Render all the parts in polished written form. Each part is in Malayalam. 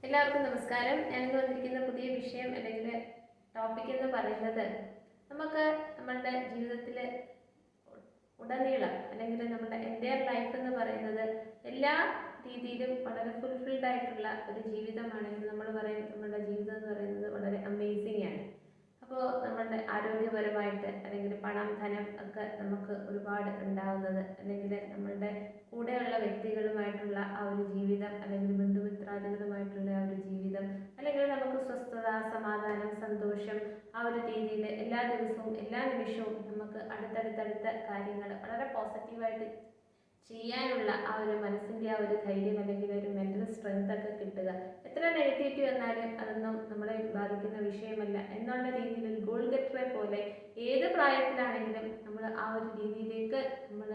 എല്ലാവർക്കും നമസ്കാരം. ഞാനിന്ന് വന്നിരിക്കുന്ന പുതിയ വിഷയം അല്ലെങ്കിൽ ടോപ്പിക് എന്ന് പറയുന്നത് നമുക്ക് നമ്മളുടെ ജീവിതത്തിൽ ഉടനീളം അല്ലെങ്കിൽ നമ്മുടെ എൻ്റയർ ലൈഫ് എന്ന് പറയുന്നത് എല്ലാ രീതിയിലും വളരെ ഫുൾഫിൽഡ് ആയിട്ടുള്ള ഒരു ജീവിതമാണെങ്കിൽ നമ്മൾ പറയും നമ്മുടെ ജീവിതം എന്ന് പറയുന്നത് വളരെ അമേസിങ് ആണ്. അപ്പോൾ നമ്മളുടെ ആരോഗ്യപരമായിട്ട് അല്ലെങ്കിൽ പണം ധനം ഒക്കെ നമുക്ക് ഒരുപാട് ഉണ്ടാകുന്നത് അല്ലെങ്കിൽ നമ്മളുടെ കൂടെയുള്ള വ്യക്തികളുമായിട്ടുള്ള ആ ഒരു ജീവിതം അല്ലെങ്കിൽ ബന്ധുമിത്രാദികളുമായിട്ടുള്ള ആ ഒരു ജീവിതം അല്ലെങ്കിൽ നമുക്ക് സ്വസ്ഥത സമാധാനം സന്തോഷം ആ ഒരു രീതിയിൽ എല്ലാ ദിവസവും എല്ലാ നിമിഷവും നമുക്ക് അടുത്തടുത്തടുത്ത കാര്യങ്ങൾ വളരെ പോസിറ്റീവായിട്ട് ചെയ്യാനുള്ള ആ ഒരു മനസ്സിൻ്റെ ആ ഒരു ധൈര്യം അല്ലെങ്കിൽ ഒരു മെൻ്റൽ സ്ട്രെങ്ത് ഒക്കെ കിട്ടുക. എത്ര നെഗറ്റിവിറ്റി വന്നാലും അതൊന്നും നമ്മളെ ബാധിക്കുന്ന വിഷയമല്ല എന്നുള്ള രീതിയിൽ ഒരു ഗോൾ ഗെറ്ററെ പോലെ ഏത് പ്രായത്തിലാണെങ്കിലും നമ്മൾ ആ ഒരു രീതിയിലേക്ക് നമ്മൾ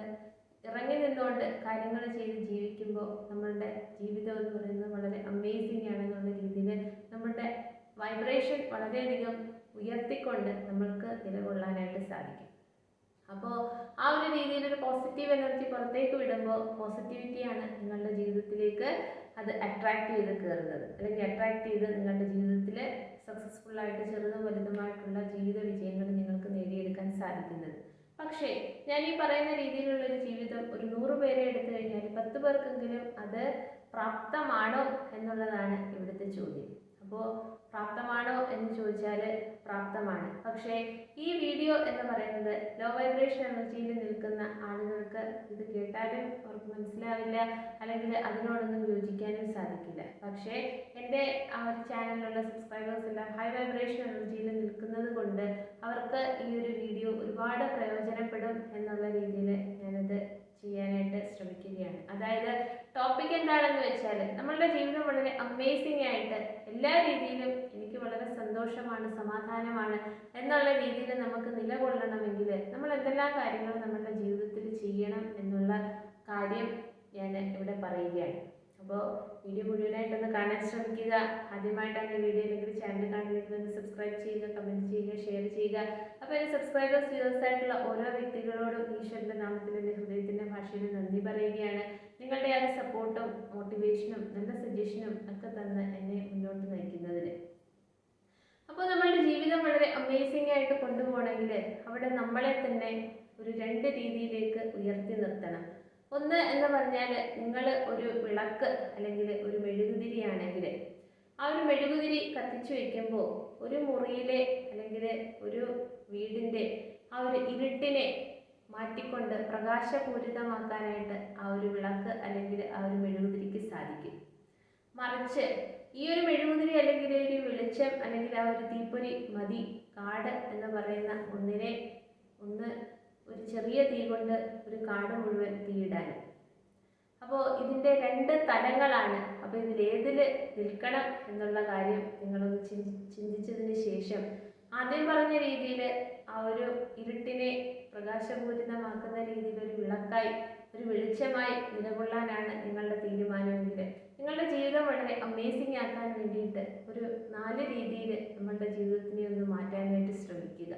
ഇറങ്ങി നിന്നുകൊണ്ട് കാര്യങ്ങൾ ചെയ്ത് ജീവിക്കുമ്പോൾ നമ്മളുടെ ജീവിതം എന്ന് പറയുന്നത് വളരെ അമേസിങ് ആണെന്നുള്ള രീതിയിൽ നമ്മളുടെ വൈബ്രേഷൻ വളരെയധികം ഉയർത്തിക്കൊണ്ട് നമ്മൾക്ക് നിലകൊള്ളാനായിട്ട് സാധിക്കും. അപ്പോൾ ആ ഒരു രീതിയിൽ ഒരു പോസിറ്റീവ് എനർജി പുറത്തേക്ക് വിടുമ്പോൾ പോസിറ്റിവിറ്റിയാണ് നിങ്ങളുടെ ജീവിതത്തിലേക്ക് അത് അട്രാക്റ്റ് ചെയ്ത് കയറുന്നത് അല്ലെങ്കിൽ അട്രാക്റ്റ് ചെയ്ത് നിങ്ങളുടെ ജീവിതത്തിൽ സക്സസ്ഫുള്ളായിട്ട് ചെറുതും വലുതുമായിട്ടുള്ള ജീവിത വിജയങ്ങൾ നിങ്ങൾക്ക് നേടിയെടുക്കാൻ സാധിക്കുന്നത്. പക്ഷേ ഞാൻ ഈ പറയുന്ന രീതിയിലുള്ളൊരു ജീവിതം ഒരു 100 പേരെ എടുത്തു കഴിഞ്ഞാൽ 10 പേർക്കെങ്കിലും അത് പ്രാപ്തമാണോ എന്നുള്ളതാണ് ഇവിടുത്തെ ചോദ്യം. അപ്പോൾ പ്രാപ്തമാണോ എന്ന് ചോദിച്ചാൽ പ്രാപ്തമാണ്. പക്ഷേ ഈ വീഡിയോ എന്ന് പറയുന്നത് ലോ വൈബ്രേഷൻ എനർജിയിൽ നിൽക്കുന്ന ആളുകൾക്ക് ഇത് കേട്ടാലും അവർക്ക് മനസ്സിലാവില്ല അല്ലെങ്കിൽ അതിനോടൊന്നും യോജിക്കാനും സാധിക്കില്ല. പക്ഷേ എൻ്റെ ആ ഒരു ചാനലിലുള്ള സബ്സ്ക്രൈബേഴ്സ് എല്ലാം ഹൈ വൈബ്രേഷൻ എനർജിയിൽ നിൽക്കുന്നത് കൊണ്ട് അവർക്ക് ഈ ഒരു വീഡിയോ ഒരുപാട് പ്രയോജനപ്പെടും എന്നുള്ള രീതിയിൽ ഞാനത് ചെയ്യാനായിട്ട് ശ്രമിക്കുകയാണ്. അതായത് ടോപ്പിക് എന്താണെന്ന് വെച്ചാൽ നമ്മളുടെ ജീവിതം വളരെ അമേസിങ് ആയിട്ട് എല്ലാ രീതിയിലും എനിക്ക് വളരെ സന്തോഷമാണ് സമാധാനമാണ് എന്നുള്ള രീതിയിൽ നമുക്ക് നിലകൊള്ളണമെങ്കിൽ നമ്മൾ എന്തെല്ലാം കാര്യങ്ങൾ നമ്മളുടെ ജീവിതത്തിൽ ചെയ്യണം എന്നുള്ള കാര്യം ഞാൻ ഇവിടെ പറയുകയാണ്. അപ്പോൾ വീഡിയോ മുഴുവനായിട്ടൊന്ന് കാണാൻ ശ്രമിക്കുക. ആദ്യമായിട്ടാണ് ഈ വീഡിയോ അല്ലെങ്കിൽ ചാനൽ കാണുന്നെങ്കിൽ ഒന്ന് സബ്സ്ക്രൈബ് ചെയ്യുക, കമൻറ്റ് ചെയ്യുക, ഷെയർ ചെയ്യുക. അപ്പോൾ എൻ്റെ സബ്സ്ക്രൈബേഴ്സ് വ്യൂവേഴ്സ് ആയിട്ടുള്ള ഓരോ വ്യക്തികളോടും ഈശ്വരൻ്റെ നാമത്തിൽ എൻ്റെ ഹൃദയത്തിൻ്റെ ഭാഷയിൽ നന്ദി പറയുകയാണ്. നിങ്ങളുടെ ആ സപ്പോർട്ടും മോട്ടിവേഷനും നല്ല സജഷനും ഒക്കെ തന്ന് എന്നെ മുന്നോട്ട് നയിക്കുന്നതിന്. അപ്പോൾ നമ്മളുടെ ജീവിതം വളരെ അമേസിംഗ് ആയിട്ട് കൊണ്ടുപോകണമെങ്കിൽ അവിടെ നമ്മളെ തന്നെ ഒരു 2 രീതിയിലേക്ക് ഉയർത്തി നിർത്തണം. ഒന്ന് എന്ന് പറഞ്ഞാൽ നിങ്ങൾ ഒരു വിളക്ക് അല്ലെങ്കിൽ ഒരു മെഴുകുതിരിയാണെങ്കിൽ ആ ഒരു മെഴുകുതിരി കത്തിച്ചു വയ്ക്കുമ്പോൾ ഒരു മുറിയിലെ അല്ലെങ്കിൽ ഒരു വീടിൻ്റെ ആ ഒരു ഇരുട്ടിനെ മാറ്റിക്കൊണ്ട് പ്രകാശപൂരിതമാക്കാനായിട്ട് ആ ഒരു വിളക്ക് അല്ലെങ്കിൽ ആ ഒരു മെഴുകുതിരിക്ക് സാധിക്കും. മറിച്ച് ഈ ഒരു മെഴുകുതിരി അല്ലെങ്കിൽ ഒരു വെളിച്ചം അല്ലെങ്കിൽ ആ ഒരു തീപ്പൊരി മതി കാട് എന്ന് പറയുന്ന ഒരു ചെറിയ തീ കൊണ്ട് ഒരു കാട് മുഴുവൻ തീയിടാൻ. അപ്പോൾ ഇതിൻ്റെ 2 തലങ്ങളാണ്. അപ്പോൾ ഇതിലേതിൽ നിൽക്കണം എന്നുള്ള കാര്യം നിങ്ങളൊന്ന് ചിന്തിച്ചതിന് ശേഷം ആദ്യം പറഞ്ഞ രീതിയിൽ ആ ഒരു ഇരുട്ടിനെ പ്രകാശപൂരിതമാക്കുന്ന രീതിയിൽ ഒരു വിളക്കായി ഒരു വെളിച്ചമായി നിലകൊള്ളാനാണ് നിങ്ങളുടെ തീരുമാനമെങ്കിൽ നിങ്ങളുടെ ജീവിതം വളരെ അമേസിങ് ആക്കാൻ വേണ്ടിയിട്ട് ഒരു 4 രീതിയിൽ നമ്മളുടെ ജീവിതത്തിനെ ഒന്ന് മാറ്റാനായിട്ട് ശ്രമിക്കുക.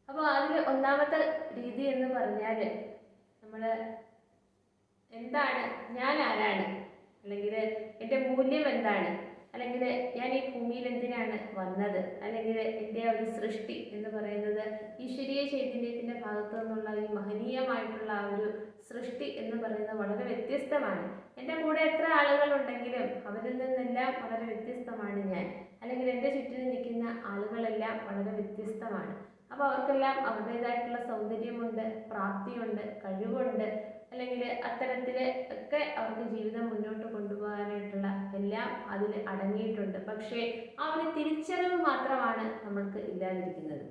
അപ്പോൾ അതിൽ ഒന്നാമത്തെ രീതി എന്ന് പറഞ്ഞാൽ നമ്മൾ എന്താണ്, ഞാൻ ആരാണ്, അല്ലെങ്കിൽ എൻ്റെ മൂല്യം എന്താണ്, അല്ലെങ്കിൽ ഞാൻ ഈ ഭൂമിയിൽ എന്തിനാണ് വന്നത്, അല്ലെങ്കിൽ എൻ്റെ ഒരു സൃഷ്ടി എന്ന് പറയുന്നത് ഈശ്വരീയ ചൈതന്യത്തിൻ്റെ ഭാഗത്തു നിന്നുള്ള ഈ മഹനീയമായിട്ടുള്ള ആ ഒരു സൃഷ്ടി എന്ന് പറയുന്നത് വളരെ വ്യത്യസ്തമാണ്. എൻ്റെ കൂടെ എത്ര ആളുകളുണ്ടെങ്കിലും അവരിൽ നിന്നെല്ലാം വളരെ വ്യത്യസ്തമാണ് ഞാൻ, അല്ലെങ്കിൽ എൻ്റെ ചുറ്റിനും നിൽക്കുന്ന ആളുകളെല്ലാം വളരെ വ്യത്യസ്തമാണ്. അപ്പോൾ അവർക്കെല്ലാം അവരുടേതായിട്ടുള്ള സൗന്ദര്യമുണ്ട്, പ്രാപ്തിയുണ്ട്, കഴിവുണ്ട്, അല്ലെങ്കിൽ അത്തരത്തിൽ ഒക്കെ അവർക്ക് ജീവിതം മുന്നോട്ട് കൊണ്ടുപോകാനായിട്ടുള്ള എല്ലാം അതിൽ അടങ്ങിയിട്ടുണ്ട്. പക്ഷേ ആ ഒരു തിരിച്ചറിവ് മാത്രമാണ് നമ്മൾക്ക് ഇല്ലാതിരിക്കുന്നത്.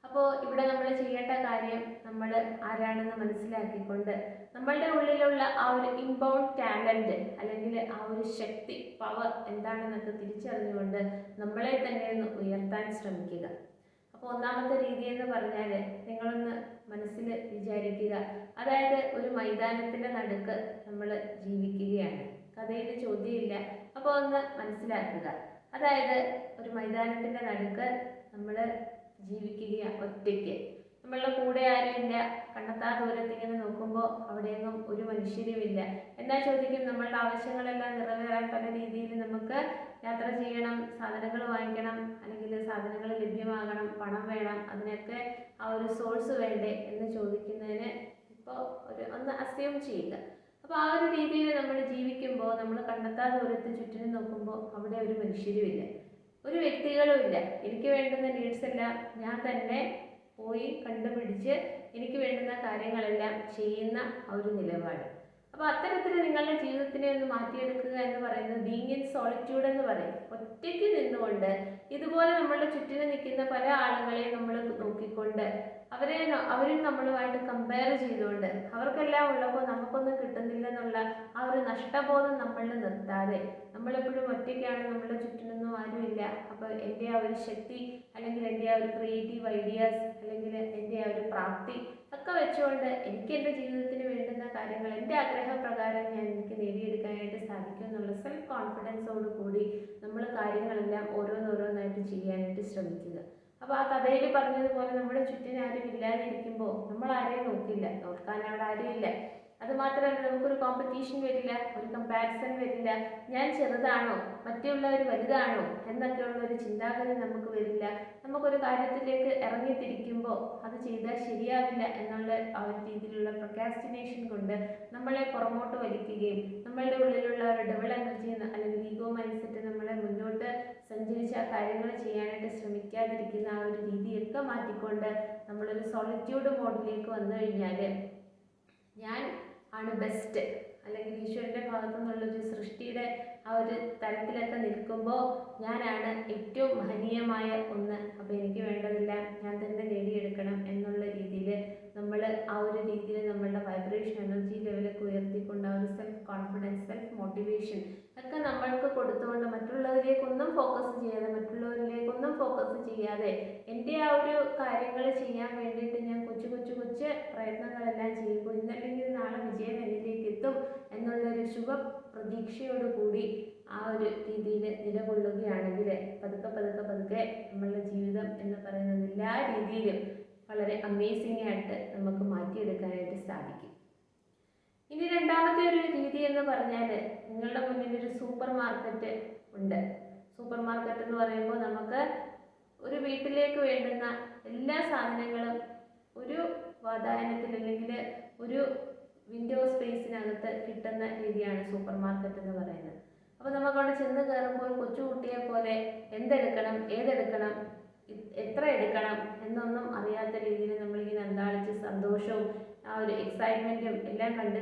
അപ്പോൾ ഇവിടെ നമ്മൾ ചെയ്യേണ്ട കാര്യം നമ്മൾ ആരാണെന്ന് മനസ്സിലാക്കിക്കൊണ്ട് നമ്മളുടെ ഉള്ളിലുള്ള ആ ഒരു ഇൻബൗണ്ട് ടാലൻറ്റ് അല്ലെങ്കിൽ ആ ഒരു ശക്തി പവർ എന്താണെന്നൊക്കെ തിരിച്ചറിഞ്ഞുകൊണ്ട് നമ്മളെ തന്നെ ഒന്ന് ഉയർത്താൻ ശ്രമിക്കുക. അപ്പോൾ ഒന്നാമത്തെ രീതി എന്ന് പറഞ്ഞാൽ നിങ്ങളൊന്ന് മനസ്സിൽ വിചാരിക്കുക, അതായത് ഒരു മൈതാനത്തിൻ്റെ നടുക്ക് നമ്മൾ ജീവിക്കുകയാണ്. കഥയിൽ ചോദ്യമില്ല. അപ്പോൾ ഒന്ന് മനസ്സിലാക്കുക, അതായത് ഒരു മൈതാനത്തിൻ്റെ നടുക്ക് നമ്മൾ ജീവിക്കുകയാണ് ഒറ്റയ്ക്ക്. നമ്മളുടെ കൂടെ ആരുമില്ല. കണ്ണെത്താ ദൂരത്ത് ഇങ്ങനെ നോക്കുമ്പോൾ അവിടെയൊന്നും ഒരു മനുഷ്യരുമില്ല. എന്നാൽ ചോദിക്കും നമ്മളുടെ ആവശ്യങ്ങളെല്ലാം നിറവേറാൻ വരാൻ പല രീതിയിൽ നമുക്ക് യാത്ര ചെയ്യണം, സാധനങ്ങൾ വാങ്ങിക്കണം, അല്ലെങ്കിൽ സാധനങ്ങൾ ലഭ്യമാകണം, പണം വേണം, അതിനൊക്കെ ആ ഒരു സോഴ്സ് വേണ്ടേ എന്ന് ചോദിക്കുന്നതിന് ഇപ്പോൾ ഒന്ന് അസ്യൂം ചെയ്യുക. അപ്പോൾ ആ ഒരു രീതിയിൽ നമ്മൾ ജീവിക്കുമ്പോൾ നമ്മൾ കണ്ടെത്താൻ ദൂരത്ത് ചുറ്റിനും നോക്കുമ്പോൾ അവിടെ ഒരു മനുഷ്യരുമില്ല, ഒരു വ്യക്തികളും ഇല്ല. എനിക്ക് വേണ്ടുന്ന നീഡ്സ് എല്ലാം ഞാൻ തന്നെ പോയി കണ്ടുപിടിച്ച് എനിക്ക് വേണ്ടുന്ന കാര്യങ്ങളെല്ലാം ചെയ്യുന്ന ആ ഒരു നിലപാട്. അപ്പോൾ അത്തരത്തിൽ നിങ്ങളുടെ ജീവിതത്തിനെ ഒന്ന് മാറ്റിയെടുക്കുക എന്ന് പറയുന്നത് ബീയിങ് ഇൻ സോളിറ്റ്യൂഡ് എന്ന് പറയും. ഒറ്റയ്ക്ക് നിന്നുകൊണ്ട് ഇതുപോലെ നമ്മളുടെ ചുറ്റിനും നിൽക്കുന്ന പല ആളുകളെയും നമ്മൾ നോക്കിക്കൊണ്ട് അവരും നമ്മളുമായിട്ട് കമ്പയർ ചെയ്തുകൊണ്ട് അവർക്കെല്ലാം ഉള്ളപ്പോൾ നമുക്കൊന്നും കിട്ടുന്നില്ലെന്നുള്ള ആ ഒരു നഷ്ടബോധം നമ്മളിൽ നിർത്താതെ, നമ്മളെപ്പോഴും ഒറ്റയ്ക്കാണ്, നമ്മളുടെ ചുറ്റിനൊന്നും ആരുമില്ല, അപ്പോൾ എൻ്റെ ആ ഒരു ശക്തി അല്ലെങ്കിൽ എൻ്റെ ആ ഒരു ക്രിയേറ്റീവ് ഐഡിയാസ് അല്ലെങ്കിൽ എൻ്റെ ആ ഒരു പ്രാപ്തി ഒക്കെ വെച്ചുകൊണ്ട് എനിക്ക് എൻ്റെ ജീവിതത്തിന് വേണ്ടുന്ന കാര്യങ്ങൾ എൻ്റെ ആഗ്രഹപ്രകാരം എനിക്ക് നേടിയെടുക്കാനായിട്ട് സാധിക്കും എന്നുള്ള സെൽഫ് കോൺഫിഡൻസോട് കൂടി നമ്മൾ കാര്യങ്ങളെല്ലാം ഓരോന്നോരോന്നായിട്ട് ചെയ്യാനായിട്ട് ശ്രമിക്കുക. അപ്പോൾ ആ കഥയിൽ പറഞ്ഞതുപോലെ നമ്മുടെ ചുറ്റിന് ആരും ഇല്ലാതിരിക്കുമ്പോൾ നമ്മൾ ആരെയും നോക്കില്ല, നോക്കാൻ അവിടെ ആരുമില്ല. അതുമാത്രമല്ല, നമുക്കൊരു കോമ്പറ്റീഷൻ വരില്ല, ഒരു കമ്പാരിസൺ വരില്ല. ഞാൻ ചെറുതാണോ മറ്റുള്ളവർ വലുതാണോ എന്നൊക്കെയുള്ള ഒരു ചിന്താഗതി നമുക്ക് വരില്ല. നമുക്കൊരു കാര്യത്തിലേക്ക് ഇറങ്ങിത്തിരിക്കുമ്പോൾ അത് ചെയ്താൽ ശരിയാവില്ല എന്നുള്ള ആ ഒരു രീതിയിലുള്ള പ്രൊക്രാസ്റ്റിനേഷൻ കൊണ്ട് നമ്മളെ പുറമോട്ട് വലിക്കുകയും നമ്മളുടെ ഉള്ളിലുള്ള ഒരു ഡബിൾ എനർജി അല്ലെങ്കിൽ ഈഗോ മൈൻഡ് സെറ്റ് നമ്മളെ മുന്നോട്ട് സഞ്ചരിച്ച് ആ കാര്യങ്ങൾ ചെയ്യാനായിട്ട് ശ്രമിക്കാതിരിക്കുന്ന ആ ഒരു രീതിയൊക്കെ മാറ്റിക്കൊണ്ട് നമ്മളൊരു സോളിറ്റ്യൂഡ് മോഡിലേക്ക് വന്നു കഴിഞ്ഞാൽ ഞാൻ ആണ് ബെസ്റ്റ്, അല്ലെങ്കിൽ ഈശ്വരൻ്റെ ഭാഗത്തു നിന്നുള്ളൊരു സൃഷ്ടിയുടെ ആ ഒരു തലത്തിലൊക്കെ നിൽക്കുമ്പോൾ ഞാനാണ് ഏറ്റവും മഹനീയമായ ഒന്ന്, അപ്പോൾ എനിക്ക് വേണ്ടതെല്ലാം ഞാൻ തന്നെ നേടിയെടുക്കണം എന്നുള്ള രീതിയിൽ നമ്മൾ ആ ഒരു രീതിയിൽ നമ്മളുടെ വൈബ്രേഷൻ എനർജി ലെവലൊക്കെ ഉയർത്തിക്കൊണ്ട് ആ ഒരു സെൽഫ് കോൺഫിഡൻസ്, സെൽഫ് മോട്ടിവേഷൻ ഒക്കെ നമ്മൾക്ക് കൊടുത്തുകൊണ്ട് മറ്റുള്ളവരിലേക്കൊന്നും ഫോക്കസ് ചെയ്യാതെ എൻ്റെ ആ ഒരു കാര്യങ്ങൾ ചെയ്യാൻ വേണ്ടിയിട്ട് ഞാൻ കൊച്ചു പ്രയത്നങ്ങളെല്ലാം ചെയ്യുമ്പോൾ ഇന്നല്ലെങ്കിൽ നാളെ വിജയം എന്നിലേക്ക് എത്തും എന്നുള്ളൊരു ശുഭ പ്രതീക്ഷയോടുകൂടി ആ ഒരു രീതിയിൽ നിലകൊള്ളുകയാണെങ്കിൽ പതുക്കെ നമ്മളുടെ ജീവിതം എന്ന് പറയുന്നത് എല്ലാ രീതിയിലും വളരെ അമേസിംഗ് ആയിട്ട് നമുക്ക് മാറ്റിയെടുക്കാനായിട്ട് സാധിക്കും. ഇനി രണ്ടാമത്തെ ഒരു രീതി എന്ന് പറഞ്ഞാൽ, നിങ്ങളുടെ മുന്നിൽ ഒരു സൂപ്പർ മാർക്കറ്റ് ഉണ്ട്. സൂപ്പർ മാർക്കറ്റ് എന്ന് പറയുമ്പോൾ നമുക്ക് ഒരു വീട്ടിലേക്ക് വേണ്ടുന്ന എല്ലാ സാധനങ്ങളും ഒരു വാതായനത്തിൽ അല്ലെങ്കിൽ ഒരു വിൻഡോ സ്പേസിനകത്ത് കിട്ടുന്ന രീതിയാണ് സൂപ്പർ മാർക്കറ്റ് എന്ന് പറയുന്നത്. അപ്പോൾ നമുക്കവിടെ ചെന്ന് കയറുമ്പോൾ കൊച്ചുകുട്ടിയെ പോലെ എന്തെടുക്കണം, ഏതെടുക്കണം, എത്ര എടുക്കണം എന്നൊന്നും അറിയാത്ത രീതിയിൽ നമ്മളിങ്ങനെ അന്താളിച്ച് സന്തോഷവും ആ ഒരു എക്സൈറ്റ്മെൻറ്റും എല്ലാം കണ്ട്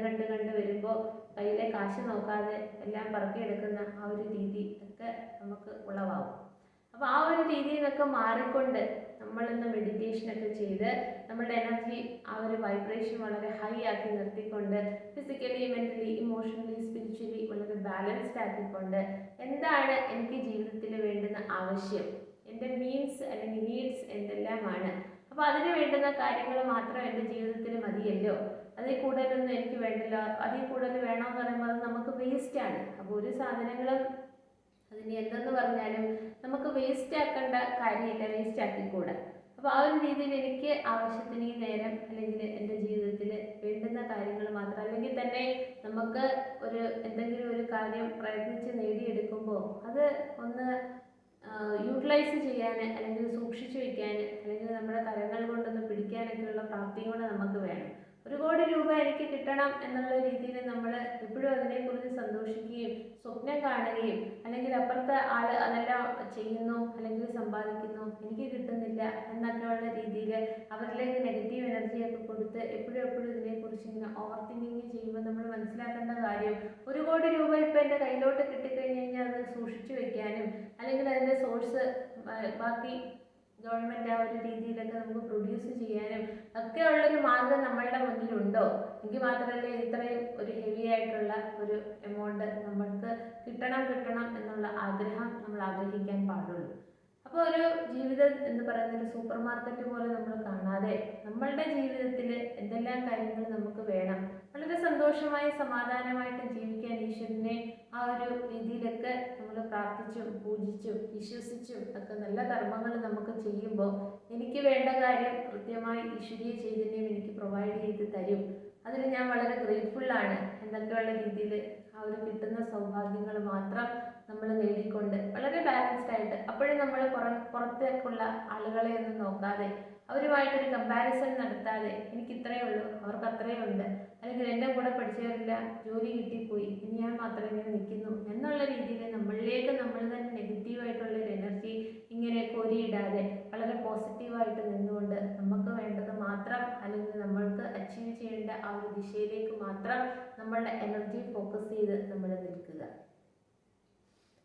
വരുമ്പോൾ കയ്യിലെ കാശ് നോക്കാതെ എല്ലാം പറക്കിയെടുക്കുന്ന ആ ഒരു രീതി ഒക്കെ നമുക്ക് ഉളവാകും. അപ്പോൾ ആ ഒരു രീതിയിൽ നിന്നൊക്കെ മാറിക്കൊണ്ട് നമ്മളിന്ന് മെഡിറ്റേഷനൊക്കെ ചെയ്ത് നമ്മുടെ എനർജി ആ ഒരു വൈബ്രേഷൻ വളരെ ഹൈ ആക്കി നിർത്തിക്കൊണ്ട് ഫിസിക്കലി, മെൻ്റലി, ഇമോഷണലി, സ്പിരിച്വലി വളരെ ബാലൻസ്ഡ് ആക്കിക്കൊണ്ട് എന്താണ് എനിക്ക് ജീവിതത്തിൽ വേണ്ടുന്ന ആവശ്യം, എൻ്റെ മീൻസ് അല്ലെങ്കിൽ നീഡ്സ് എന്തെല്ലാമാണ്, അപ്പോൾ അതിന് വേണ്ടുന്ന കാര്യങ്ങൾ മാത്രം എൻ്റെ ജീവിതത്തിൽ മതിയല്ലോ, അതിൽ കൂടുതലൊന്നും എനിക്ക് വേണ്ടല്ലോ, അതിൽ കൂടുതൽ വേണമെന്ന് പറയുമ്പോൾ അത് നമുക്ക് വേസ്റ്റാണ്. അപ്പോൾ ഒരു സാധനങ്ങളും അതിന് എന്തെന്ന് പറഞ്ഞാലും നമുക്ക് വേസ്റ്റ് ആക്കേണ്ട കാര്യമില്ല, വേസ്റ്റ് ആക്കിക്കൂടാ. അപ്പോൾ ആ ഒരു രീതിയിൽ എനിക്ക് ആവശ്യത്തിന് ഈ നേരം അല്ലെങ്കിൽ എൻ്റെ ജീവിതത്തിൽ വേണ്ടുന്ന കാര്യങ്ങൾ മാത്രം, അല്ലെങ്കിൽ തന്നെ നമുക്ക് എന്തെങ്കിലും ഒരു കാര്യം പ്രയത്നിച്ച് നേടിയെടുക്കുമ്പോൾ അത് ഒന്ന് യൂട്ടിലൈസ് ചെയ്യാൻ അല്ലെങ്കിൽ സൂക്ഷിച്ചു വയ്ക്കാൻ അല്ലെങ്കിൽ നമ്മുടെ കരങ്ങൾ കൊണ്ടൊന്ന് പിടിക്കാനൊക്കെയുള്ള പ്രാപ്തിയും കൂടെ നമുക്ക് വേണം. 1 കോടി രൂപ എനിക്ക് കിട്ടണം എന്നുള്ള രീതിയിൽ നമ്മൾ എപ്പോഴും അതിനെക്കുറിച്ച് സന്തോഷിക്കുകയും സ്വപ്നം കാണുകയും അല്ലെങ്കിൽ അപ്പുറത്തെ ആൾ അതെല്ലാം ചെയ്യുന്നു അല്ലെങ്കിൽ സമ്പാദിക്കുന്നു, എനിക്ക് കിട്ടുന്നില്ല എന്നൊക്കെയുള്ള രീതിയിൽ അവരിലേക്ക് നെഗറ്റീവ് എനർജിയൊക്കെ കൊടുത്ത് എപ്പോഴും ഇതിനെക്കുറിച്ച് ഇങ്ങനെ ഓവർ തിങ്കിങ് ചെയ്യുമ്പോൾ നമ്മൾ മനസ്സിലാക്കേണ്ട കാര്യം, 1 കോടി രൂപ ഇപ്പോൾ എൻ്റെ കയ്യിലോട്ട് കിട്ടിക്കഴിഞ്ഞ് കഴിഞ്ഞാൽ അത് സൂക്ഷിച്ചു വയ്ക്കാനും അല്ലെങ്കിൽ അതിൻ്റെ സോഴ്സ് ബാക്കി ഗവൺമെൻറ് ആ ഒരു രീതിയിലൊക്കെ നമുക്ക് പ്രൊഡ്യൂസ് ചെയ്യാനും ഒക്കെ ഉള്ളൊരു മാർഗം നമ്മളുടെ മുന്നിലുണ്ടോ? എങ്കിൽ മാത്രമല്ലേ ഇത്രയും ഒരു ഹെവി ആയിട്ടുള്ള ഒരു എമൗണ്ട് നമ്മൾക്ക് കിട്ടണം എന്നുള്ള ആഗ്രഹം നമ്മൾ ആഗ്രഹിക്കാൻ പാടുള്ളൂ. അപ്പോൾ ഒരു ജീവിതം എന്ന് പറയുന്ന ഒരു സൂപ്പർ മാർക്കറ്റ് പോലെ നമ്മൾ കാണാതെ നമ്മളുടെ ജീവിതത്തിൽ എന്തെല്ലാം കാര്യങ്ങൾ നമുക്ക് വേണം, വളരെ സന്തോഷമായി സമാധാനമായിട്ട് ജീവിക്കാൻ ഈശ്വരനെ ആ ഒരു രീതിയിലൊക്കെ നമ്മൾ പ്രാർത്ഥിച്ചും പൂജിച്ചും വിശ്വസിച്ചും ഒക്കെ നല്ല കർമ്മങ്ങൾ നമുക്ക് ചെയ്യുമ്പോൾ എനിക്ക് വേണ്ട കാര്യം കൃത്യമായി ഈശ്വരീയ ചൈതന്യം എനിക്ക് പ്രൊവൈഡ് ചെയ്ത് തരും. അതിന് ഞാൻ വളരെ ഗ്രേറ്റ്ഫുള്ളാണ് എന്നൊക്കെയുള്ള രീതിയിൽ ആ ഒരു കിട്ടുന്ന സൗഭാഗ്യങ്ങൾ മാത്രം നമ്മൾ നേടിക്കൊണ്ട് വളരെ ബാലൻസ്ഡ് ആയിട്ട് അപ്പോഴും നമ്മൾ പുറത്തേക്കുള്ള ആളുകളെ ഒന്നും നോക്കാതെ അവരുമായിട്ടൊരു കമ്പാരിസൺ നടത്താതെ എനിക്ക് ഇത്രയേ ഉള്ളൂ അവർക്ക് അത്രയേ ഉണ്ട്, അല്ലെങ്കിൽ എൻ്റെ കൂടെ പഠിച്ചവരില്ല ജോലി കിട്ടിപ്പോയി ഇനി ഞാൻ മാത്രമേ ഇങ്ങനെ നിൽക്കുന്നു എന്നുള്ള രീതിയിൽ നമ്മളിലേക്ക് നമ്മൾ തന്നെ നെഗറ്റീവായിട്ടുള്ളൊരു എനർജി ഇങ്ങനെ കോരിയിടാതെ വളരെ പോസിറ്റീവായിട്ട് നിന്നുകൊണ്ട് നമുക്ക് വേണ്ടത് മാത്രം അല്ലെങ്കിൽ നമ്മൾക്ക് അച്ചീവ് ചെയ്യേണ്ട ആ ഒരു ദിശയിലേക്ക് മാത്രം നമ്മളുടെ എനർജി ഫോക്കസ് ചെയ്ത് നമ്മൾ നിൽക്കുക.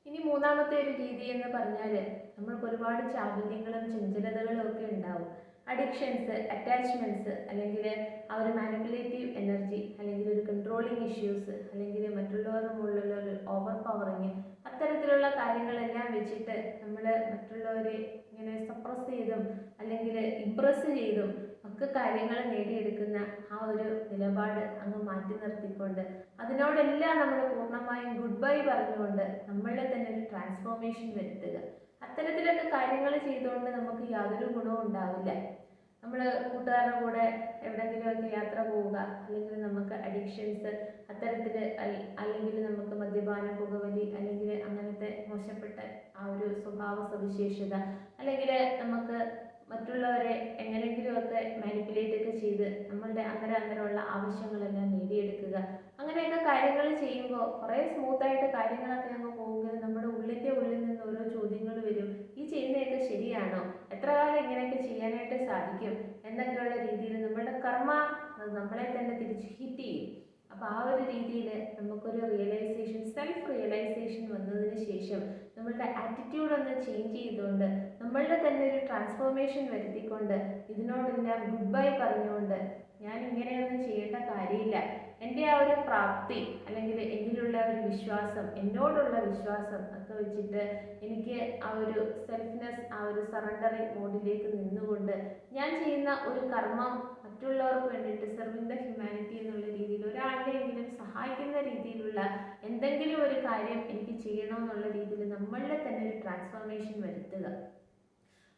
ഇനി മൂന്നാമത്തെ ഒരു രീതി എന്ന് പറഞ്ഞാൽ നമ്മൾക്ക് ഒരുപാട് ചാബല്യങ്ങളും ചഞ്ചലതകളും ഒക്കെ ഉണ്ടാവും. അഡിക്ഷൻസ്, അറ്റാച്ച്മെൻറ്റ്സ്, അല്ലെങ്കിൽ ആ ഒരു മാനിപ്പുലേറ്റീവ് എനർജി, അല്ലെങ്കിൽ ഒരു കൺട്രോളിങ് ഇഷ്യൂസ്, അല്ലെങ്കിൽ മറ്റുള്ളവരുടെ മുകളിലുള്ള ഒരു ഓവർ പവറിങ്, അത്തരത്തിലുള്ള കാര്യങ്ങളെല്ലാം വെച്ചിട്ട് നമ്മൾ മറ്റുള്ളവരെ ഇങ്ങനെ സപ്രസ് ചെയ്തും അല്ലെങ്കിൽ ഇംപ്രസ് ചെയ്തും ഒക്കെ കാര്യങ്ങൾ നേടിയെടുക്കുന്ന ആ ഒരു നിലപാട് അങ്ങ് മാറ്റി നിർത്തിക്കൊണ്ട് അതിനോടെല്ലാം നമ്മൾ പൂർണ്ണമായും ഗുഡ് ബൈ പറഞ്ഞുകൊണ്ട് നമ്മളിൽ തന്നെ ഒരു ട്രാൻസ്ഫോർമേഷൻ വരുത്തുക. അത്തരത്തിലൊക്കെ കാര്യങ്ങൾ ചെയ്തുകൊണ്ട് നമുക്ക് യാതൊരു ഗുണവും ഉണ്ടാവില്ല. നമ്മൾ കൂട്ടുകാരുടെ കൂടെ എവിടെയെങ്കിലുമൊക്കെ യാത്ര പോവുക, അല്ലെങ്കിൽ നമുക്ക് അഡിക്ഷൻസ് അത്തരത്തിൽ, അല്ലെങ്കിൽ നമുക്ക് മദ്യപാനം, പുകവലി, അല്ലെങ്കിൽ അങ്ങനത്തെ മോശപ്പെട്ട ആ ഒരു സ്വഭാവ സവിശേഷത, അല്ലെങ്കിൽ നമുക്ക് മറ്റുള്ളവരെ എങ്ങനെയെങ്കിലുമൊക്കെ മാനിപ്പുലേറ്റ് ഒക്കെ ചെയ്ത് നമ്മളുടെ അങ്ങനെയുള്ള ആവശ്യങ്ങളെല്ലാം നേടിയെടുക്കുക. അങ്ങനെയൊക്കെ കാര്യങ്ങൾ ചെയ്യുമ്പോൾ കുറേ സ്മൂത്തായിട്ട് കാര്യങ്ങളൊക്കെ അങ്ങ് പോകുമെങ്കിലും നമ്മുടെ ഉള്ളിൽ നിന്ന് ഓരോ ചോദ്യങ്ങൾ വരും. ഈ ചെയ്യുന്നതൊക്കെ ശരിയാണോ, എത്ര കാലം ഇങ്ങനെയൊക്കെ ചെയ്യാനായിട്ട് സാധിക്കും എന്നൊക്കെയുള്ള രീതിയിൽ നമ്മളുടെ കർമ്മ നമ്മളെ തന്നെ തിരിച്ച് ഹിറ്റ് ചെയ്യും. അപ്പോൾ ആ ഒരു രീതിയിൽ നമുക്കൊരു റിയലൈസേഷൻ, സെൽഫ് റിയലൈസേഷൻ വന്നതിന് ശേഷം നമ്മളുടെ ആറ്റിറ്റ്യൂഡ് ഒന്ന് ചേഞ്ച് ചെയ്തുകൊണ്ട് നമ്മളുടെ തന്നെ ഒരു ട്രാൻസ്ഫോർമേഷൻ വരുത്തിക്കൊണ്ട് ഇതിനോടെല്ലാം ഗുഡ് ബൈ പറഞ്ഞുകൊണ്ട് ഞാൻ ഇങ്ങനെയൊന്നും ചെയ്യേണ്ട കാര്യമില്ല, എൻ്റെ ആ ഒരു പ്രാപ്തി അല്ലെങ്കിൽ എന്നിലുള്ള ഒരു വിശ്വാസം, എന്നോടുള്ള വിശ്വാസം ഒക്കെ വെച്ചിട്ട് എനിക്ക് ആ ഒരു സെൽഫ്നെസ്, ആ ഒരു സറണ്ടറിങ് മോഡിലേക്ക് നിന്നുകൊണ്ട് ഞാൻ ചെയ്യുന്ന ഒരു കർമ്മം മറ്റുള്ളവർക്ക് വേണ്ടിയിട്ട് സെർവിങ് ദ ഹ്യൂമാനിറ്റി എന്നുള്ള രീതിയിൽ ഒരാളെയെങ്കിലും സഹായിക്കുന്ന രീതിയിലുള്ള എന്തെങ്കിലും ഒരു കാര്യം എനിക്ക് ചെയ്യണമെന്നുള്ള രീതിയിൽ നമ്മളിൽ തന്നെ ഒരു ട്രാൻസ്ഫോർമേഷൻ വരുത്തുക.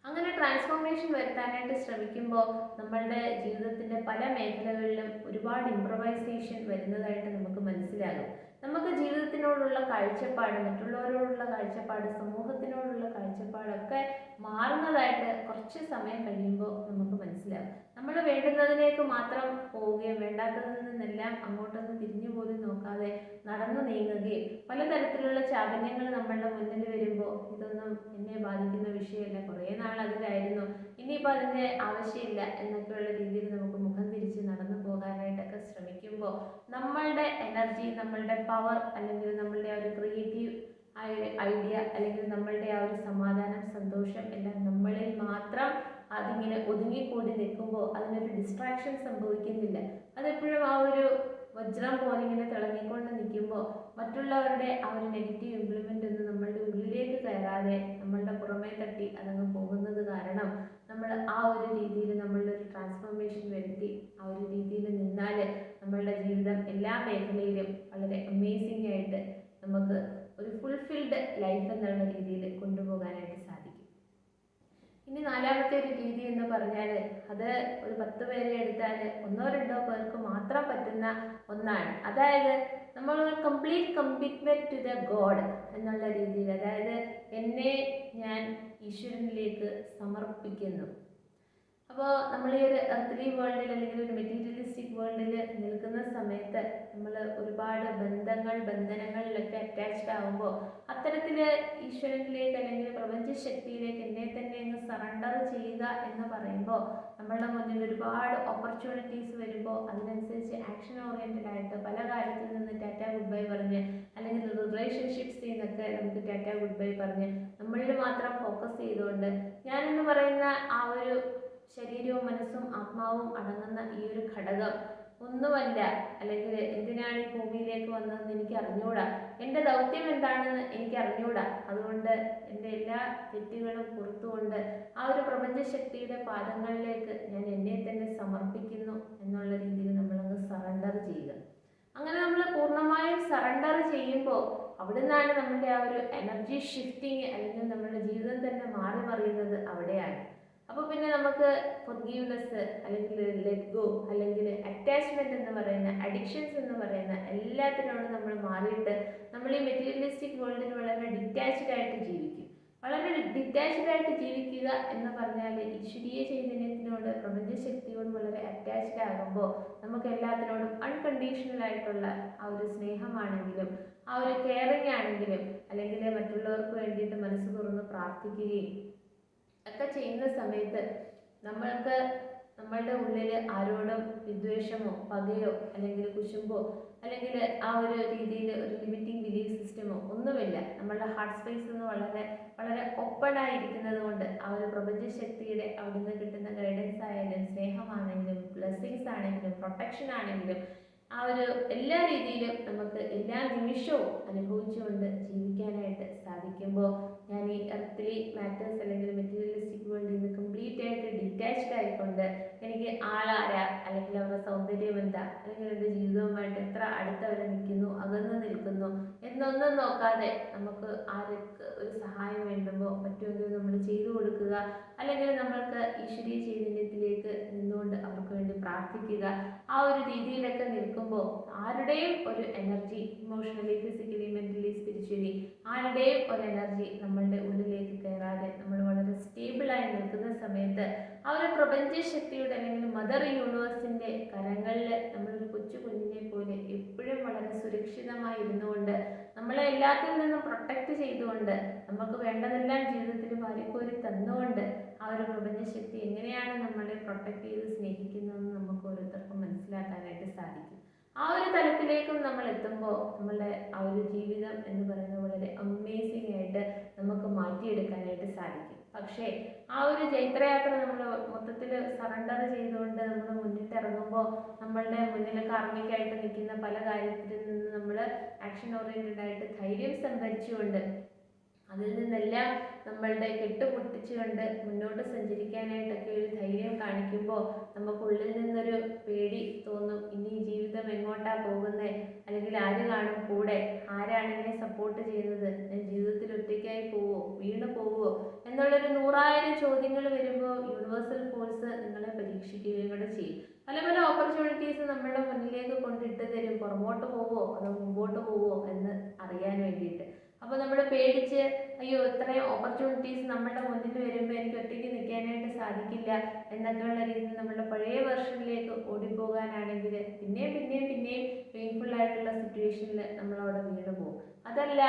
അങ്ങനെ ട്രാൻസ്ഫോർമേഷൻ വരുത്താനായിട്ട് ശ്രമിക്കുമ്പോൾ നമ്മളുടെ ജീവിതത്തിൻ്റെ പല മേഖലകളിലും ഒരുപാട് ഇംപ്രവൈസേഷൻ വരുന്നതായിട്ട് നമുക്ക് മനസ്സിലാകും. നമുക്ക് ജീവിതത്തിനോടുള്ള കാഴ്ചപ്പാട്, മറ്റുള്ളവരോടുള്ള കാഴ്ചപ്പാട്, സമൂഹത്തിനോടുള്ള കാഴ്ചപ്പാടൊക്കെ മാറുന്നതായിട്ട് കുറച്ച് സമയം കഴിയുമ്പോൾ നമുക്ക് മനസ്സിലാകും. നമ്മൾ വേണ്ടുന്നതിലേക്ക് മാത്രം പോവുകയും വേണ്ടാത്തതിൽ നിന്നെല്ലാം അങ്ങോട്ടൊന്ന് തിരിഞ്ഞു പോലും നോക്കാതെ നടന്നു നീങ്ങുകയും പലതരത്തിലുള്ള ചാപല്യങ്ങൾ നമ്മളുടെ മുന്നിൽ വരുമ്പോൾ ഇതൊന്നും എന്നെ ബാധിക്കുന്ന വിഷയമല്ല, കുറേ നാൾ അതിലായിരുന്നു, ഇനിയിപ്പോൾ അതിൻ്റെ ആവശ്യമില്ല എന്നൊക്കെയുള്ള രീതിയിൽ നമുക്ക് മുഖം തിരിച്ച് നടന്നു പോകാനായിട്ടൊക്കെ ശ്രമിക്കുമ്പോൾ നമ്മളുടെ എനർജി, നമ്മളുടെ പവർ, അല്ലെങ്കിൽ നമ്മളുടെ ആ ഒരു ക്രിയേറ്റീവ് ഐഡിയ, അല്ലെങ്കിൽ നമ്മളുടെ ആ ഒരു സമാധാനം, സന്തോഷം എല്ലാം നമ്മളിൽ മാത്രം അതിങ്ങനെ ഒതുങ്ങിക്കൂടി നിൽക്കുമ്പോൾ അതിനൊരു ഡിസ്ട്രാക്ഷൻ സംഭവിക്കുന്നില്ല. അതെപ്പോഴും ആ ഒരു വജ്രം പോലെ ഇങ്ങനെ തിളങ്ങിക്കൊണ്ട് നിൽക്കുമ്പോൾ മറ്റുള്ളവരുടെ ആ ഒരു നെഗറ്റീവ് ഇംപ്ലിമെൻ്റ് ഒന്നും നമ്മളുടെ ഉള്ളിലേക്ക് കയറാതെ നമ്മളുടെ പുറമേ തട്ടി അതങ്ങ് പോകുന്നത് കാരണം നമ്മൾ ആ ഒരു രീതിയിൽ നമ്മളുടെ ഒരു ട്രാൻസ്ഫോർമേഷൻ വരുത്തി ആ ഒരു രീതിയിൽ നിന്നാൽ നമ്മളുടെ ജീവിതം എല്ലാ മേഖലയിലും വളരെ അമേസിംഗ് ആയിട്ട് നമുക്ക് ഒരു ഫുൾഫിൽഡ് ലൈഫ് എന്നുള്ള രീതിയിൽ കൊണ്ടുപോകാനായിട്ട് സാധിക്കും. ഇനി നാലാമത്തെ ഒരു രീതി എന്ന് പറഞ്ഞാൽ അത് ഒരു 10 പേരെ എടുത്താൽ 1-2 പേർക്ക് മാത്രം പറ്റുന്ന ഒന്നാണ്. അതായത് നമ്മൾ complete commitment to the god എന്നുള്ള രീതിയിൽ, അതായത് എന്നെ ഞാൻ ഈശ്വരനിലേക്ക് സമർപ്പിക്കുന്നു. അപ്പോൾ നമ്മൾ ഈ ഒരു എർത്തലി വേൾഡിൽ അല്ലെങ്കിൽ ഒരു മെറ്റീരിയലിസ്റ്റിക് വേൾഡിൽ നിൽക്കുന്ന സമയത്ത് നമ്മൾ ഒരുപാട് ബന്ധനങ്ങളിലൊക്കെ അറ്റാച്ച്ഡ് ആകുമ്പോൾ അത്തരത്തിൽ ഈശ്വരനിലേക്ക് അല്ലെങ്കിൽ പ്രപഞ്ചശക്തിയിലേക്ക് എന്നെ തന്നെ അങ്ങ് സറണ്ടർ ചെയ്യുക എന്ന് പറയുമ്പോൾ നമ്മളുടെ മുന്നിൽ ഒരുപാട് ഓപ്പർച്യൂണിറ്റീസ് വരുമ്പോൾ അതിനനുസരിച്ച് ആക്ഷൻ ഓറിയൻറ്റഡ് ആയിട്ട് പല കാര്യത്തിൽ നിന്ന് ടാറ്റ ഗുഡ് ബൈ പറഞ്ഞ്, അല്ലെങ്കിൽ റിലേഷൻഷിപ്സിൽ നിന്നൊക്കെ നമുക്ക് ടാറ്റ ഗുഡ് ബൈ പറഞ്ഞ് നമ്മളിൽ മാത്രം ഫോക്കസ് ചെയ്തുകൊണ്ട് ഞാനെന്ന് പറയുന്ന ആ ഒരു ശരീരവും മനസ്സും ആത്മാവും അടങ്ങുന്ന ഈ ഒരു ഘടകം ഒന്നുമല്ല, അല്ലെങ്കിൽ എന്തിനാണ് ഈ ഭൂമിയിലേക്ക് വന്നതെന്ന് എനിക്ക് അറിഞ്ഞൂടാ, എൻ്റെ ദൗത്യം എന്താണെന്ന് എനിക്ക് അറിഞ്ഞൂടാ, അതുകൊണ്ട് എൻ്റെ എല്ലാ തെറ്റുകളും പുറത്തുകൊണ്ട് ആ ഒരു പ്രപഞ്ചശക്തിയുടെ പാദങ്ങളിലേക്ക് ഞാൻ എന്നെ തന്നെ സമർപ്പിക്കുന്നു എന്നുള്ള രീതിയിൽ നമ്മളങ്ങ് സറണ്ടർ ചെയ്യുക. അങ്ങനെ നമ്മൾ പൂർണ്ണമായും സറണ്ടർ ചെയ്യുമ്പോൾ അവിടുന്നാണ് നമ്മളുടെ ആ ഒരു എനർജി ഷിഫ്റ്റിങ്, അല്ലെങ്കിൽ നമ്മളുടെ ജീവിതം തന്നെ മാറി മറിയുന്നത് അവിടെയാണ്. അപ്പോൾ പിന്നെ നമുക്ക് ഫൊർഗീവ്നെസ്, അല്ലെങ്കിൽ ലെറ്റ് ഗോ, അല്ലെങ്കിൽ അറ്റാച്ച്മെൻറ്റ് എന്ന് പറയുന്ന, അഡിക്ഷൻസ് എന്ന് പറയുന്ന എല്ലാത്തിനോടും നമ്മൾ മാറിയിട്ട് നമ്മൾ ഈ മെറ്റീരിയലിസ്റ്റിക് വേൾഡിൽ വളരെ ആയിട്ട് ജീവിക്കുക എന്ന് പറഞ്ഞാൽ ഈശ്വരീയ ചൈതന്യത്തിനോട്, പ്രപഞ്ചശക്തിയോട് വളരെ അറ്റാച്ച്ഡ് ആകുമ്പോൾ നമുക്ക് എല്ലാത്തിനോടും അൺകണ്ടീഷണൽ ആയിട്ടുള്ള ആ ഒരു സ്നേഹമാണെങ്കിലും ആ ഒരു കെയറിങ് ആണെങ്കിലും അല്ലെങ്കിൽ മറ്റുള്ളവർക്ക് വേണ്ടിയിട്ട് മനസ്സ് തുറന്ന് പ്രാർത്ഥിക്കുകയും ഒക്കെ ചെയ്യുന്ന സമയത്ത് നമ്മൾക്ക് നമ്മളുടെ ഉള്ളിൽ ആരോടും വിദ്വേഷമോ പകയോ അല്ലെങ്കിൽ കുശുമ്പോ അല്ലെങ്കിൽ ആ ഒരു രീതിയിൽ ഒരു ലിമിറ്റിംഗ് ബിലീഫ് സിസ്റ്റമോ ഒന്നുമില്ല. നമ്മളുടെ ഹാർട്ട് സ്പേസ് എന്ന് വളരെ വളരെ ഓപ്പൺ ആയിരിക്കുന്നത് കൊണ്ട് ആ ഒരു പ്രപഞ്ചശക്തിയുടെ അവിടെ നിന്ന് കിട്ടുന്ന ഗൈഡൻസ് ആയാലും സ്നേഹമാണെങ്കിലും ബ്ലെസ്സിങ്സ് ആണെങ്കിലും പ്രൊട്ടക്ഷൻ ആണെങ്കിലും ആ ഒരു എല്ലാ രീതിയിലും നമുക്ക് എല്ലാ നിമിഷവും അനുഭവിച്ചുകൊണ്ട് ജീവിക്കാനായിട്ട് സാധിക്കുമ്പോൾ ഞാൻ ഈ എർത്തിലി മാറ്റേഴ്സ് അല്ലെങ്കിൽ മെറ്റീരിയലിസ്റ്റിക് വേൾഡിൽ നിന്ന് കംപ്ലീറ്റ് ആയിട്ട് ഡിറ്റാച്ച്ഡ് ആയിക്കൊണ്ട് എനിക്ക് ആളാരാ അല്ലെങ്കിൽ അവരുടെ സൗന്ദര്യം എന്താ അല്ലെങ്കിൽ എൻ്റെ ജീവിതവുമായിട്ട് എത്ര അടുത്തവരെ നിൽക്കുന്നു അകന്ന് നിൽക്കുന്നു എന്നൊന്നും നോക്കാതെ നമുക്ക് ആർക്ക് ഒരു സഹായം വേണ്ടുമ്പോൾ പറ്റുമെങ്കിൽ നമ്മൾ ചെയ്തു കൊടുക്കുക, അല്ലെങ്കിൽ നമ്മൾക്ക് ഈശ്വരീയ ചൈതന്യത്തിലേക്ക് നിന്നുകൊണ്ട് അവർക്ക് വേണ്ടി പ്രാർത്ഥിക്കുക. ആ ഒരു രീതിയിലൊക്കെ നിൽക്കുമ്പോൾ ആരുടെയും ഒരു energy emotionally physically mentally spiritually ആരുടെയും ഒരു എനർജി നമ്മളുടെ ഉള്ളിലേക്ക് കയറാതെ നമ്മൾ വളരെ സ്റ്റേബിളായി നിൽക്കുന്ന സമയത്ത് ആ ഒരു പ്രപഞ്ചശക്തിയുടെ അല്ലെങ്കിൽ മദർ യൂണിവേഴ്സിൻ്റെ കരങ്ങളിൽ നമ്മളൊരു കൊച്ചു കുഞ്ഞിനെ പോലെ എപ്പോഴും വളരെ സുരക്ഷിതമായി ഇരുന്നുകൊണ്ട് നമ്മളെ എല്ലാത്തിൽ നിന്നും പ്രൊട്ടക്റ്റ് ചെയ്തുകൊണ്ട് നമുക്ക് വേണ്ടതെല്ലാം ജീവിതത്തിൽ വാരിക്കോരി തന്നുകൊണ്ട് ആ ഒരു പ്രപഞ്ചശക്തി എങ്ങനെയാണ് നമ്മളെ പ്രൊട്ടക്റ്റ് ചെയ്ത് സ്നേഹിക്കുന്നതെന്ന് നമുക്ക് ഓരോരുത്തർക്കും മനസ്സിലാക്കാനായിട്ട് സാധിക്കും. ആ ഒരു തലത്തിലേക്കും നമ്മൾ എത്തുമ്പോൾ നമ്മളുടെ ആ ഒരു ജീവിതം എന്ന് പറയുന്നത് വളരെ അമേസിംഗ് ആയിട്ട് നമുക്ക് മാറ്റിയെടുക്കാനായിട്ട് സാധിക്കും. പക്ഷേ ആ ഒരു ജൈത്രയാത്ര നമ്മൾ മൊത്തത്തിൽ സറണ്ടർ ചെയ്തുകൊണ്ട് നമ്മൾ മുന്നിട്ടിറങ്ങുമ്പോൾ നമ്മളുടെ മുന്നിൽ കാർമ്മികമായിട്ട് നിൽക്കുന്ന പല കാര്യത്തിൽ നിന്ന് നമ്മൾ ആക്ഷൻ ഓറിയൻറ്റഡ് ആയിട്ട് ധൈര്യം സംഭരിച്ചുകൊണ്ട് അതിൽ നിന്നെല്ലാം നമ്മളുടെ കെട്ടുപൊട്ടിച്ചുകൊണ്ട് മുന്നോട്ട് സഞ്ചരിക്കാനായിട്ടൊക്കെ ഒരു ധൈര്യം കാണിക്കുമ്പോൾ നമുക്കുള്ളിൽ നിന്നൊരു പേടി തോന്നും. ഇനി ജീവിതം എങ്ങോട്ടാ പോകുന്നത്, അല്ലെങ്കിൽ ആര് കാണും കൂടെ, ആരാണ് എന്നെ സപ്പോർട്ട് ചെയ്യുന്നത്, ഞാൻ ജീവിതത്തിൽ ഒറ്റയ്ക്കായി പോവോ, വീണ് പോവോ എന്നുള്ളൊരു 100,000 ചോദ്യങ്ങൾ വരുമ്പോൾ യൂണിവേഴ്സൽ ഫോഴ്സ് നിങ്ങളെ പരീക്ഷിക്കുകയും കൂടെ ചെയ്യും. പല പല ഓപ്പർച്യൂണിറ്റീസ് നമ്മളുടെ മുന്നിലേക്ക് കൊണ്ടിട്ട് തരും, പുറമോട്ട് പോവോ അതോ മുമ്പോട്ട് പോവോ എന്ന് അറിയാൻ വേണ്ടിയിട്ട്. അപ്പോൾ നമ്മൾ പേടിച്ച് അയ്യോ ഇത്രയും ഓപ്പർച്യൂണിറ്റീസ് നമ്മുടെ മുന്നിൽ വരുമ്പോൾ എനിക്ക് ഒറ്റയ്ക്ക് നിൽക്കാനായിട്ട് സാധിക്കില്ല എന്നൊക്കെയുള്ള രീതിയിൽ നമ്മളുടെ പഴയ വെർഷനിലേക്ക് ഓടിപ്പോകാനാണെങ്കിൽ പിന്നെയും പെയിൻഫുൾ ആയിട്ടുള്ള സിറ്റുവേഷനിൽ നമ്മളവിടെ വീണ് പോകും. അതല്ല,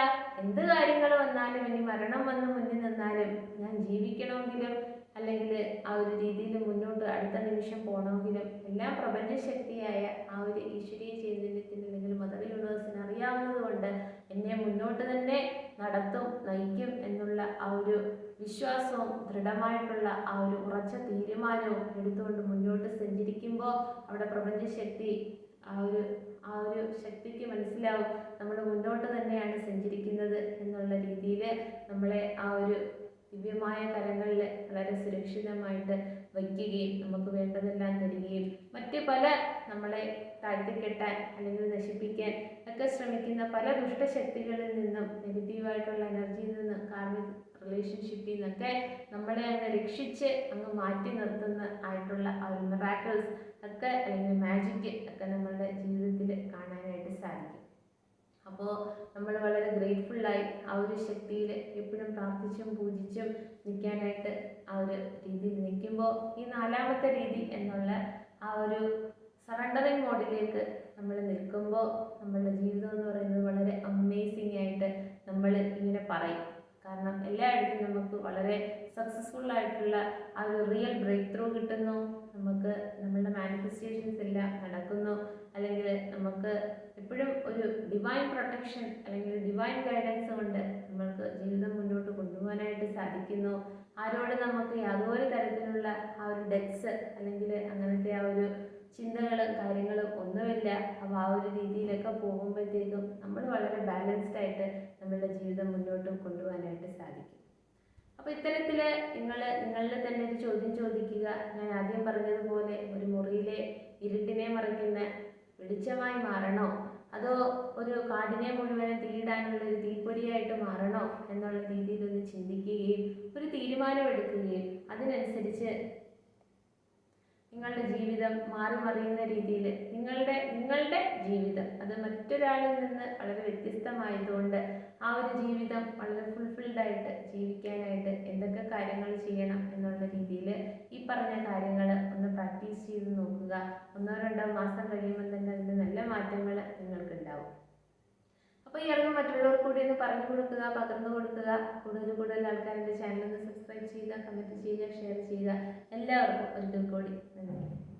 എന്ത് കാര്യങ്ങൾ വന്നാലും ഇനി മരണം വന്ന് മുന്നിൽ നിന്നാലും ഞാൻ ജീവിക്കണമെങ്കിലും അല്ലെങ്കിൽ ആ ഒരു രീതിയിൽ മുന്നോട്ട് അടുത്ത നിമിഷം പോകണമെങ്കിലും എല്ലാം പ്രപഞ്ചശക്തിയായ ആ ഒരു ഈശ്വരീയ ചൈതന്യത്തിന് അല്ലെങ്കിൽ മദർ യൂണിവേഴ്സിന് അറിയാവുന്നത് കൊണ്ട് എന്നെ മുന്നോട്ട് തന്നെ നടത്തും, നയിക്കും എന്നുള്ള ആ ഒരു വിശ്വാസവും ദൃഢമായിട്ടുള്ള ആ ഒരു ഉറച്ച തീരുമാനവും എടുത്തുകൊണ്ട് മുന്നോട്ട് സഞ്ചരിക്കുമ്പോൾ അവിടെ പ്രപഞ്ചശക്തി ആ ഒരു ശക്തിക്ക് മനസ്സിലാവും നമ്മൾ മുന്നോട്ട് തന്നെയാണ് സഞ്ചരിക്കുന്നത് എന്നുള്ള രീതിയിൽ നമ്മളെ ആ ഒരു ദിവ്യമായ കരങ്ങളിൽ വളരെ സുരക്ഷിതമായിട്ട് വയ്ക്കുകയും നമുക്ക് വേണ്ടതെല്ലാം തരികയും മറ്റ് പല നമ്മളെ താഴ്ത്തിക്കെട്ടാൻ അല്ലെങ്കിൽ നശിപ്പിക്കാൻ ഒക്കെ ശ്രമിക്കുന്ന പല ദുഷ്ടശക്തികളിൽ നിന്നും നെഗറ്റീവായിട്ടുള്ള എനർജിയിൽ നിന്ന് കാർമിക് റിലേഷൻഷിപ്പിൽ നിന്നൊക്കെ നമ്മളെ അങ്ങ് രക്ഷിച്ച് അങ്ങ് മാറ്റി നിർത്തുന്ന ആയിട്ടുള്ള ആ ഒരു മിറാക്കിൾസ് ഒക്കെ അല്ലെങ്കിൽ മാജിക് ഒക്കെ നമ്മളുടെ ജീവിതത്തിൽ കാണാനായിട്ട് സാധിക്കും. അപ്പോൾ നമ്മൾ വളരെ ഗ്രേറ്റ്ഫുള്ളായി ആ ഒരു ശക്തിയിൽ എപ്പോഴും പ്രാർത്ഥിച്ചും പൂജിച്ചും നിൽക്കാനായിട്ട് ആ ഒരു രീതിയിൽ നിൽക്കുമ്പോൾ ഈ 4ാമത്തെ രീതി എന്നുള്ള ആ ഒരു സറണ്ടറിങ് മോഡിലേക്ക് നമ്മൾ നിൽക്കുമ്പോൾ നമ്മളുടെ ജീവിതം എന്ന് പറയുന്നത് വളരെ അമേസിംഗ് ആയിട്ട് നമ്മൾ ഇങ്ങനെ പറയും. കാരണം എല്ലായിടത്തും നമുക്ക് വളരെ സക്സസ്ഫുൾ ആയിട്ടുള്ള ആ ഒരു റിയൽ ബ്രേക്ക് ത്രൂ കിട്ടുന്നു, നമുക്ക് നമ്മളുടെ മാനിഫെസ്റ്റേഷൻസ് എല്ലാം നടക്കുന്നു, അല്ലെങ്കിൽ നമുക്ക് എപ്പോഴും ഒരു ഡിവൈൻ പ്രൊട്ടക്ഷൻ അല്ലെങ്കിൽ ഡിവൈൻ ഗൈഡൻസ് കൊണ്ട് നമ്മൾക്ക് ജീവിതം മുന്നോട്ട് കൊണ്ടുപോകാനായിട്ട് സാധിക്കുന്നു. ആരോട് നമുക്ക് യാതൊരു തരത്തിലുള്ള ആ ഒരു ഡെറ്റ്സ് അല്ലെങ്കിൽ അങ്ങനത്തെ ആ ഒരു ചിന്തകളും കാര്യങ്ങളും ഒന്നുമില്ല. അപ്പോൾ ആ ഒരു രീതിയിലൊക്കെ പോകുമ്പോഴത്തേക്കും നമ്മൾ വളരെ ബാലൻസ്ഡ് ആയിട്ട് നമ്മളുടെ ജീവിതം മുന്നോട്ട് കൊണ്ടുപോകാനായിട്ട് സാധിക്കും. അപ്പോൾ ഇത്തരത്തിൽ നിങ്ങളിൽ തന്നെ ഒരു ചോദ്യം ചോദിക്കുക. ഞാൻ ആദ്യം പറഞ്ഞതുപോലെ ഒരു മുറിയിലെ ഇരുട്ടിനെ മറിക്കുന്ന വെളിച്ചമായി മാറണോ അതോ ഒരു കാടിനെ മുഴുവനും തീയിടാനുള്ള ഒരു തീപ്പൊരിയായിട്ട് മാറണോ എന്നുള്ള രീതിയിലൊന്ന് ചിന്തിക്കുകയും ഒരു തീരുമാനമെടുക്കുകയും അതിനനുസരിച്ച് നിങ്ങളുടെ ജീവിതം മാറി മറിയുന്ന രീതിയിൽ നിങ്ങളുടെ ജീവിതം അത് മറ്റൊരാളിൽ നിന്ന് വളരെ വ്യത്യസ്തമായതുകൊണ്ട് ആ ഒരു ജീവിതം വളരെ ഫുൾഫിൽഡായിട്ട് ജീവിക്കാനായിട്ട് എന്തൊക്കെ കാര്യങ്ങൾ ചെയ്യണം എന്നുള്ള രീതിയിൽ ഈ പറഞ്ഞ കാര്യങ്ങൾ ഒന്ന് പ്രാക്ടീസ് ചെയ്ത് നോക്കുക. 1-2 മാസം കഴിയുമ്പോൾ തന്നെ അതിൻ്റെ നല്ല മാറ്റങ്ങൾ നിങ്ങൾക്കുണ്ടാവും. അപ്പോൾ ഈ അറിവ് മറ്റുള്ളവർക്ക് കൂടി ഒന്ന് പറഞ്ഞു കൊടുക്കുക, പകർന്നു കൊടുക്കുക. കൂടുതൽ ആൾക്കാർ എൻ്റെ ചാനൽ ഒന്ന് സബ്സ്ക്രൈബ് ചെയ്യുക, കമൻറ്റ് ചെയ്യുക, ഷെയർ ചെയ്യുക. എല്ലാവർക്കും ഒരിക്കൽ കൂടി നന്ദി.